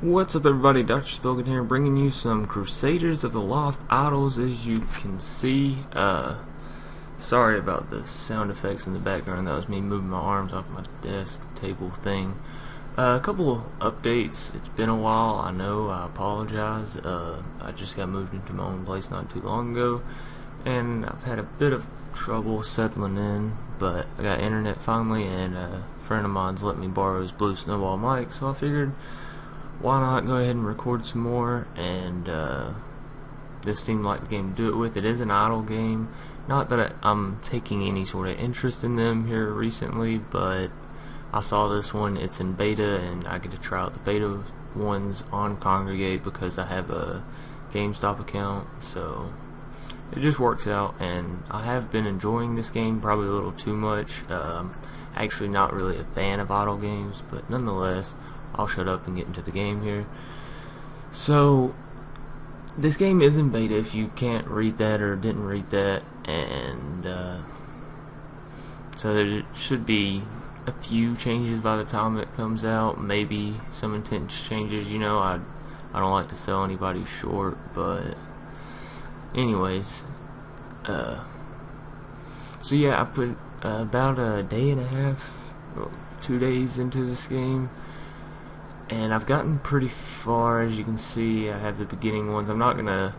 What's up, everybody? Dr. Spilkin here, bringing you some Crusaders of the Lost Idols. As you can see, sorry about the sound effects in the background. That was me moving my arms off my desk table thing. A couple updates. It's been a while, I know, I apologize. I just got moved into my own place not too long ago, and I've had a bit of trouble settling in, but I got internet finally, and a friend of mine's let me borrow his Blue Snowball mic, so I figured, why not go ahead and record some more. And this seemed like the game to do it with. It is an idle game. Not that I'm taking any sort of interest in them here recently, but I saw this one. It's in beta, and I get to try out the beta ones on Congregate because I have a GameStop account, so it just works out. And I have been enjoying this game, probably a little too much. Actually not really a fan of idle games, but nonetheless, I'll shut up and get into the game here. So, this game is in beta, if you can't read that or didn't read that, and so there should be a few changes by the time it comes out, maybe some intense changes. You know, I don't like to sell anybody short, but anyways, so yeah, I put about a day and a half, 2 days into this game, and I've gotten pretty far. As you can see, I have the beginning ones. I'm not gonna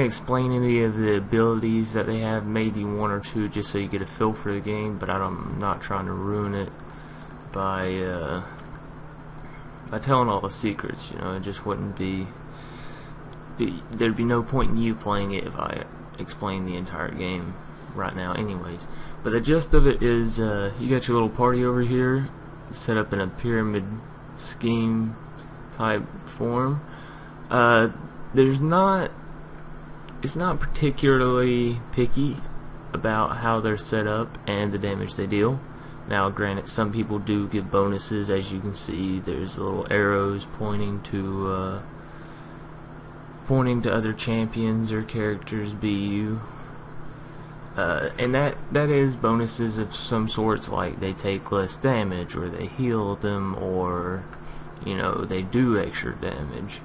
explain any of the abilities that they have, maybe one or two, just so you get a feel for the game, but I'm not trying to ruin it by telling all the secrets. You know, it just wouldn't there'd be no point in you playing it if I explained the entire game right now anyways. But the gist of it is, you got your little party over here set up in a pyramid scheme type form. It's not particularly picky about how they're set up and the damage they deal. Now granted, some people do give bonuses. As you can see, there's little arrows pointing to other champions or characters BU. And that is bonuses of some sorts, like they take less damage, or they heal them, or you know, they do extra damage.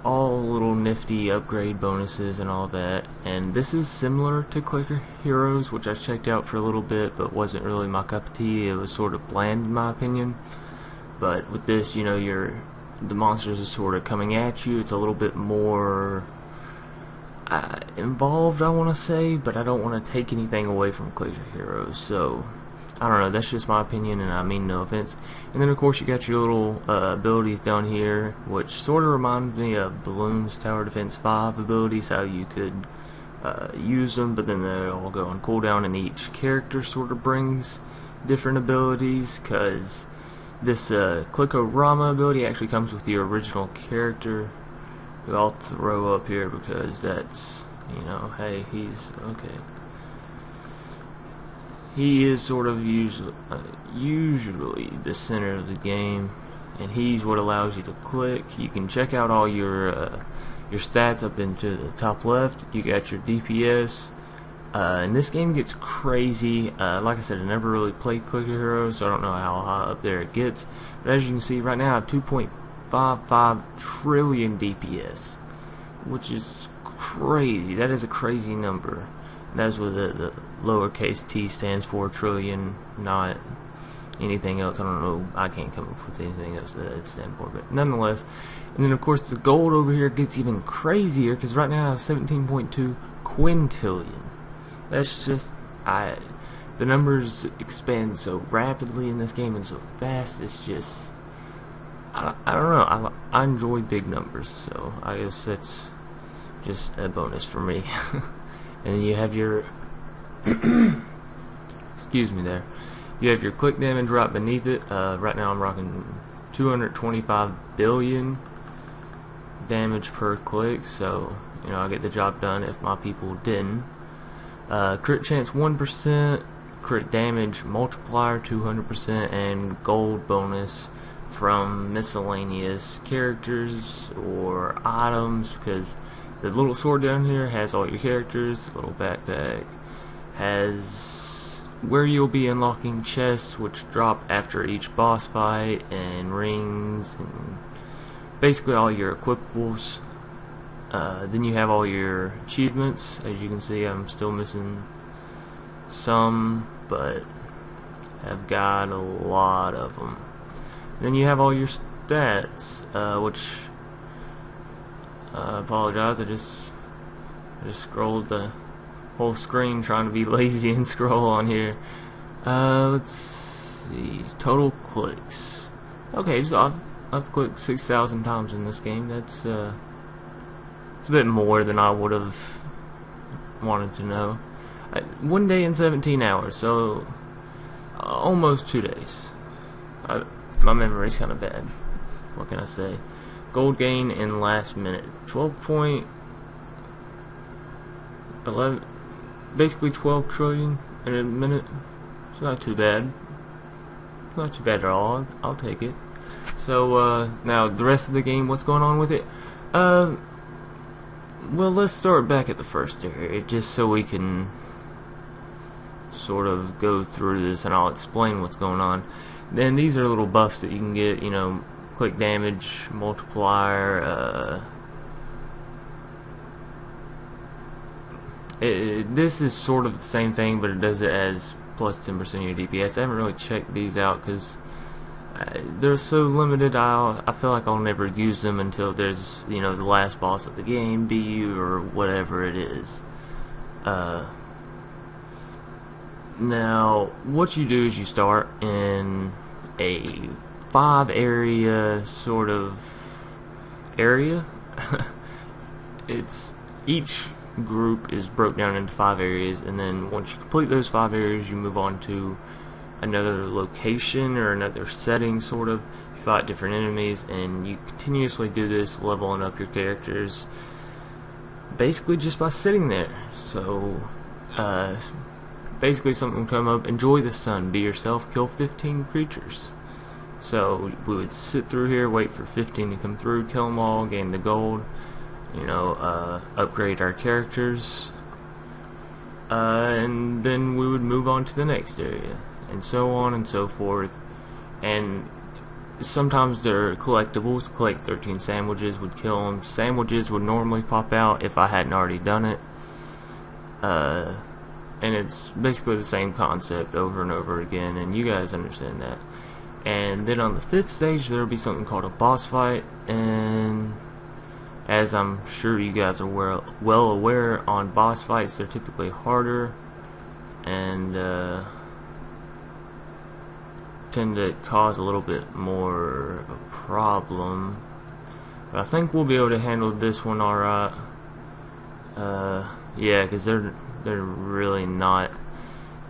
All little nifty upgrade bonuses and all that. And this is similar to Clicker Heroes, which I checked out for a little bit, but wasn't really my cup of tea. It was sort of bland in my opinion. But with this, you know, the monsters are sort of coming at you. It's a little bit more involved, I want to say, but I don't want to take anything away from Clicker Heroes. So I don't know, that's just my opinion, and I mean no offense. And then of course you got your little abilities down here, which sort of reminds me of Balloon's Tower Defense 5 abilities, how you could use them, but then they all go on cooldown, and each character sort of brings different abilities, because this Clickorama ability actually comes with the original character, who I'll throw up here because that's, you know, hey, he's okay. He is sort of usually the center of the game, and he's what allows you to click. You can check out all your stats up into the top left. You got your DPS, and this game gets crazy. Like I said, I never really played Clicker Heroes, so I don't know how high up there it gets. But as you can see, right now I have 2.55 trillion DPS, which is crazy. That is a crazy number. That's what the lowercase t stands for, trillion, not anything else. I don't know, I can't come up with anything else that it stands for, but nonetheless. And then of course the gold over here gets even crazier, because right now I have 17.2 quintillion. That's just, the numbers expand so rapidly in this game and so fast. It's just, I don't know, I enjoy big numbers, so I guess that's just a bonus for me. And then you have your excuse me there. You have your click damage right beneath it. Right now I'm rocking 225 billion damage per click, so you know, I get the job done if my people didn't. Crit chance 1%, crit damage multiplier 200%, and gold bonus from miscellaneous characters or items, because the little sword down here has all your characters. The little backpack has where you'll be unlocking chests which drop after each boss fight, and rings and basically all your equipables. Then you have all your achievements. As you can see, I'm still missing some, but I've got a lot of them. Then you have all your stats, which I apologize. I just scrolled the whole screen trying to be lazy and scroll on here. Let's see, total clicks. Okay, so I've clicked 6,000 times in this game. That's it's a bit more than I would have wanted to know. 1 day and 17 hours, so almost 2 days. My memory's kind of bad. What can I say? Gold gain in last minute. 12.11, basically 12 trillion in a minute. It's not too bad. Not too bad at all. I'll take it. So now the rest of the game, what's going on with it? Well, let's start back at the first area, just so we can sort of go through this, and I'll explain what's going on. Then these are little buffs that you can get, you know, click damage, multiplier, this is sort of the same thing, but it does it as plus 10% of your DPS. I haven't really checked these out because they're so limited. I feel like I'll never use them until there's, you know, the last boss of the game, BU or whatever it is. Now, what you do is you start in a 5 area sort of area. It's each group is broke down into 5 areas, and then once you complete those 5 areas, you move on to another location or another setting, sort of. You fight different enemies, and you continuously do this, leveling up your characters basically just by sitting there. So basically something will come up: enjoy the sun, be yourself, kill 15 creatures. So we would sit through here, wait for 15 to come through, kill them all, gain the gold, you know, upgrade our characters, and then we would move on to the next area, and so on and so forth. And sometimes they're collectibles. Collect 13 sandwiches would kill them. Sandwiches would normally pop out if I hadn't already done it, and it's basically the same concept over and over again, and you guys understand that. And then on the 5th stage, there will be something called a boss fight, and as I'm sure you guys are well aware, on boss fights they're typically harder and tend to cause a little bit more of a problem. But I think we'll be able to handle this one alright. Yeah, because they're really not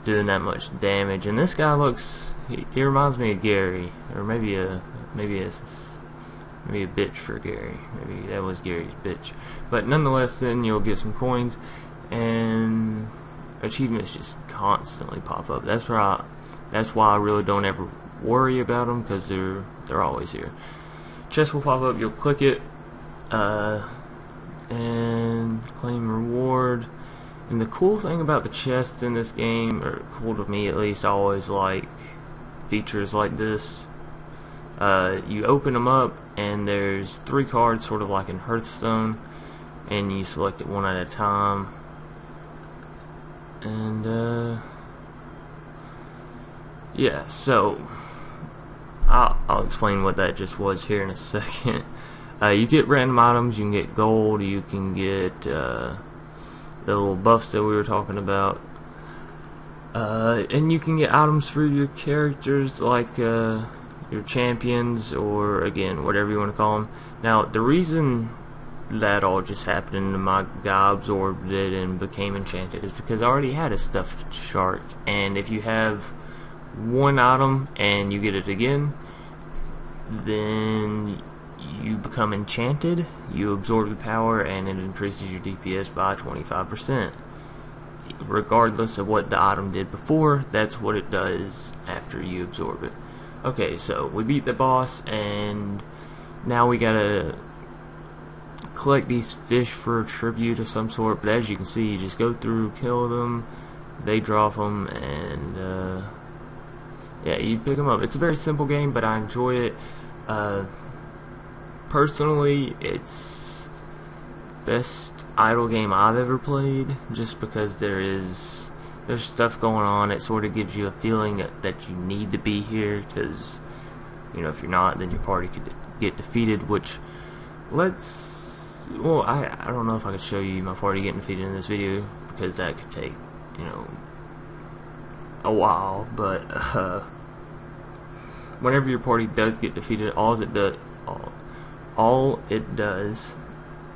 doing that much damage. And this guy looks, he reminds me of Gary, or maybe a bitch for Gary. Maybe that was Gary's bitch. But nonetheless, then you'll get some coins, and achievements just constantly pop up. That's why I really don't ever worry about them, because they're always here. Chest will pop up. You'll click it, and claim reward. And the cool thing about the chests in this game, or cool to me at least, I always like features like this. You open them up, and there's 3 cards, sort of like in Hearthstone, and you select it one at a time. And yeah, so I'll explain what that just was here in a second. You get random items, you can get gold, you can get the little buffs that we were talking about, and you can get items for your characters, like your champions, or again, whatever you want to call them. Now, the reason that all just happened and my guy absorbed it and became enchanted is because I already had a stuffed shark, and if you have one item and you get it again, then you become enchanted, you absorb the power, and it increases your DPS by 25%. Regardless of what the item did before, that's what it does after you absorb it. Okay, so we beat the boss, and now we gotta collect these fish for a tribute of some sort. But as you can see, you just go through, kill them, they drop them, and yeah, you pick them up. It's a very simple game, but I enjoy it. personally, it's best idle game I've ever played, just because there's stuff going on. It sort of gives you a feeling that you need to be here, because, you know, if you're not, then your party could get defeated, which, well, I don't know if I could show you my party getting defeated in this video, because that could take, you know, a while, but whenever your party does get defeated, all it does,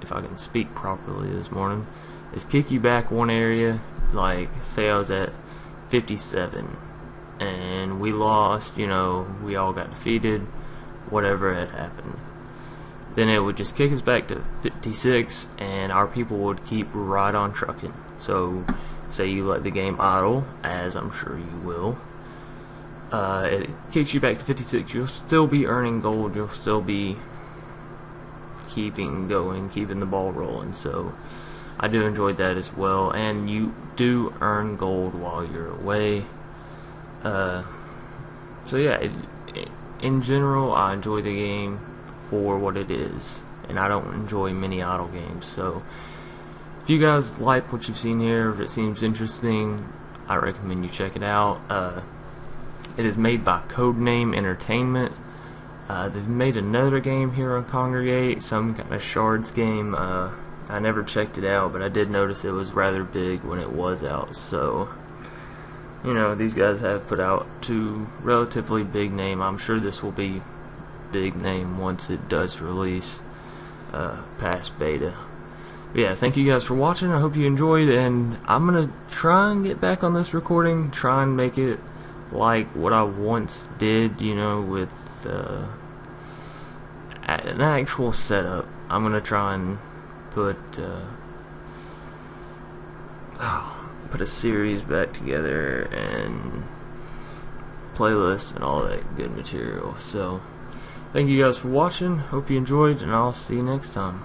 if I can speak properly this morning, is kick you back one area. Like, say I was at 57 and we lost, you know, we all got defeated, whatever had happened, then it would just kick us back to 56 and our people would keep right on trucking. So say you let the game idle, as I'm sure you will, it kicks you back to 56. You'll still be earning gold, you'll still be keeping going, keeping the ball rolling. So I do enjoy that as well, and you do earn gold while you're away. So yeah, in general, I enjoy the game for what it is, and I don't enjoy many idle games. So if you guys like what you've seen here, if it seems interesting, I recommend you check it out. It is made by Codename Entertainment. They've made another game here on Congregate, some kind of shards game. I never checked it out, but I did notice it was rather big when it was out. So, you know, these guys have put out two relatively big name. I'm sure this will be big name once it does release past beta. But yeah, thank you guys for watching. I hope you enjoyed, and I'm gonna try and get back on this recording, try and make it like what I once did, you know, with an actual setup. I'm gonna try and put a series back together and playlist and all that good material. So thank you guys for watching, hope you enjoyed, and I'll see you next time.